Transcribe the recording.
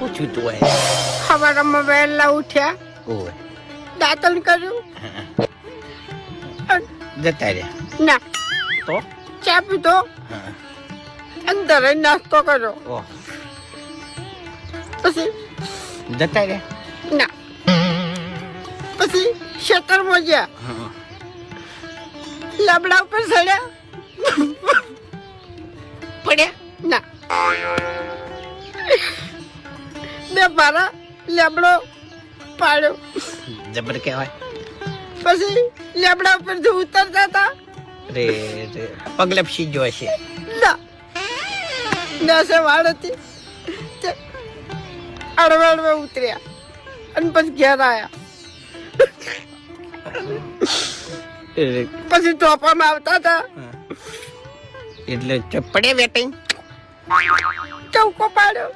પૂછ્યું તું સવારમાં વહેલા ઉઠ્યા, ઓય દાંતણ કર્યું, જતા રહ્યા ના તો ચા પીધો, અંદર નાસ્તો કર્યો, ઓહ પછી જતા રહ્યા ના પછી ખેતરમાં ગયા, લાબડા ઉપર ચડ્યા, પડ્યા ના બે ભારા લેબડો પાડ્યો, જબર કહેવાય પછી લેબડા ઉપર જે ઉતરતા હતા રે રે પગલપસી જો હશે ના નેસે વાળ હતી તે અડવે અડવે ઉતર્યા અને પછી ઘેર આવ્યા, પછી ટોપામાં આવતા હતા એટલે પડે વેટાઈ ચૌકો પાડ્યો,